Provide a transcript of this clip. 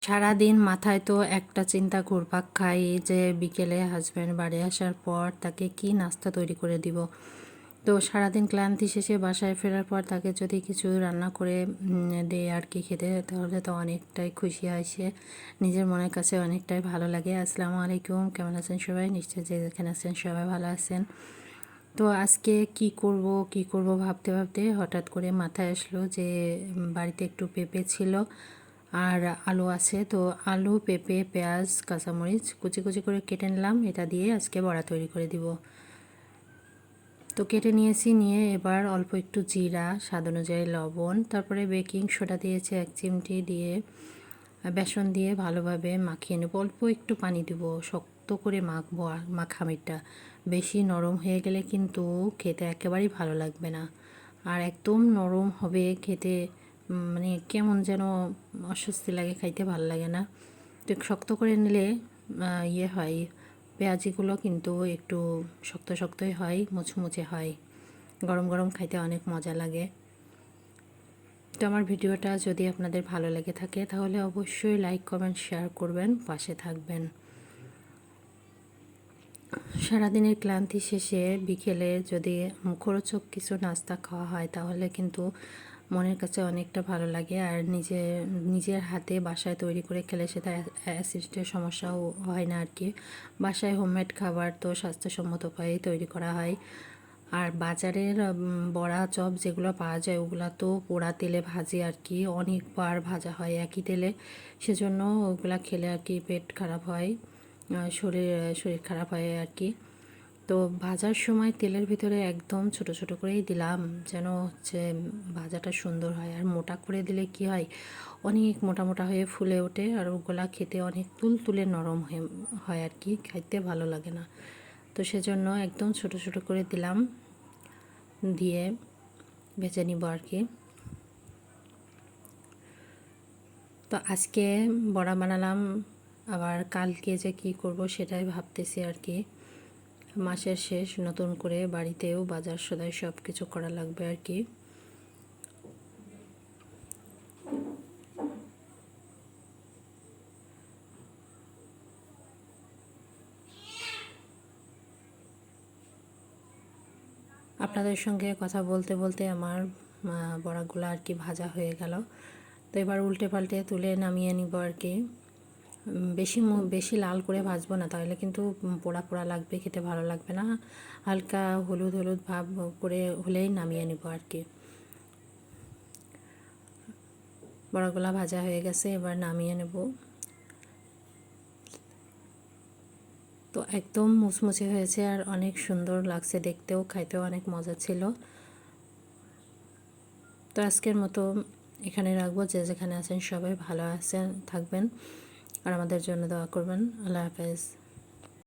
সারাদিন মাথায় তো একটা চিন্তা ঘুরপাক খাই যে বিকেলে হাজব্যান্ড বাড়ি আসার পর তাকে কি নাস্তা তৈরি করে দিব। তো সারাদিন ক্লান্তি শেষে বাসায় ফেরার পর তাকে যদি কিছু রান্না করে দেয় আর কি খেতে, তাহলে তো অনেকটাই খুশি হয় সে, নিজের মনের কাছে অনেকটাই ভালো লাগে। আসসালামু আলাইকুম, কেমন আছেন সবাই? নিশ্চয়ই যে যেখানে আছেন সবাই ভালো আছেন। তো আজকে কি করব ভাবতে ভাবতে হঠাৎ করে মাথায় আসলো যে বাড়িতে একটু পেঁপে ছিল আর আলু আছে। তো আলু, পেঁপে, পেঁয়াজ, কাঁচামরিচ কুচি কুচি করে কেটে নিলাম, এটা দিয়ে আজকে বড়া তৈরি করে দিব। তো কেটে নিয়েছি, নিয়ে এবার অল্প একটু জিরা, স্বাদ অনুযায়ী লবণ, তারপরে বেকিং সোডা দিয়েছি 1 চিমটি, দিয়ে বেসন দিয়ে ভালোভাবে মাখিয়ে নেব। অল্প একটু পানি দেব, শক্ত করে মাখবো। মাখামিটা বেশি নরম হয়ে গেলে কিন্তু খেতে একেবারেই ভালো লাগবে না, আর একদম নরম হবে খেতে, মানে কেমন যেন অস্বস্তি লাগে, খাইতে ভালো লাগে না। তো শক্ত করে নিলে ইয়ে হয়, পেঁয়াজিগুলো কিন্তু একটু শক্ত শক্তই হয়, মুচমুচে হয়, গরম গরম খাইতে অনেক মজা লাগে। তো আমার ভিডিওটা যদি আপনাদের ভালো লেগে থাকে তাহলে অবশ্যই লাইক, কমেন্ট, শেয়ার করবেন, পাশে থাকবেন। সারাদিনের ক্লান্তি শেষে বিকেলে যদি মুখরোচক কিছু নাস্তা খাওয়া হয় তাহলে কিন্তু মনের কাছে অনেকটা ভালো লাগে। আর নিজের হাতে বাসায় তৈরি করে খেলে সেটা অ্যাসিডের সমস্যাও হয় না আর কি। বাসায় হোমমেড খাবার তো স্বাস্থ্যসম্মত উপায়ে তৈরি করা হয়। আর বাজারের বড়া, চপ যেগুলো পাওয়া যায় ওগুলো তো পোড়া তেলে ভাজে আর কি, অনেকবার ভাজা হয় একই তেলে, সেজন্য ওগুলা খেলে আর কি পেট খারাপ হয়, শরীর খারাপ হয় আর কি। তো ভাজার সময় তেলের ভিতরে একদম ছোট ছোট করেই দিলাম, যেন হচ্ছে ভাজাটা সুন্দর হয়। আর মোটা করে দিলে কি হয়, অনেক মোটা মোটা হয়ে ফুলে ওঠে, আর ওগুলা খেতে অনেক তুলতুলে নরম হয় আর কি, খাইতে ভালো লাগে না। তো সেজন্য একদম ছোট ছোট করে দিলাম, দিয়ে ভেজে নিব আর কি। তো আজকে বড়া বানালাম, আবার কালকে যে কি করব সেটাই ভাবতেছি আর কি। মাসের শেষ, নতুন করে বাড়িতেও বাজার সদাই সব কিছু করা লাগবে আর কি। আপনাদের সঙ্গে কথা বলতে বলতে আমার বড়াগুলো আর কি ভাজা হয়ে গেল। তো এবার উল্টে পাল্টে তুলে নামিয়ে নিব আর কি। বেশি লাল করে ভাজবো না, তাহলে কিন্তু পোড়া পোড়া লাগবে, খেতে ভালো লাগবে না। হালকা হলুদ হলুদ ভাব করে হলেই নামিয়ে নিব আর কি। বড়াগুলো ভাজা হয়ে গেছে, এবার নামিয়ে নেব। তো একদম মুচমুচে হয়েছে আর অনেক সুন্দর লাগছে দেখতেও, খাইতেও অনেক মজা ছিল। তো আজকের মতো এখানে রাখবো। যে যেখানে আছেন সবাই ভালো আছেন, থাকবেন, আর আমাদের জন্য দোয়া করবেন। আল্লাহ হাফেজ।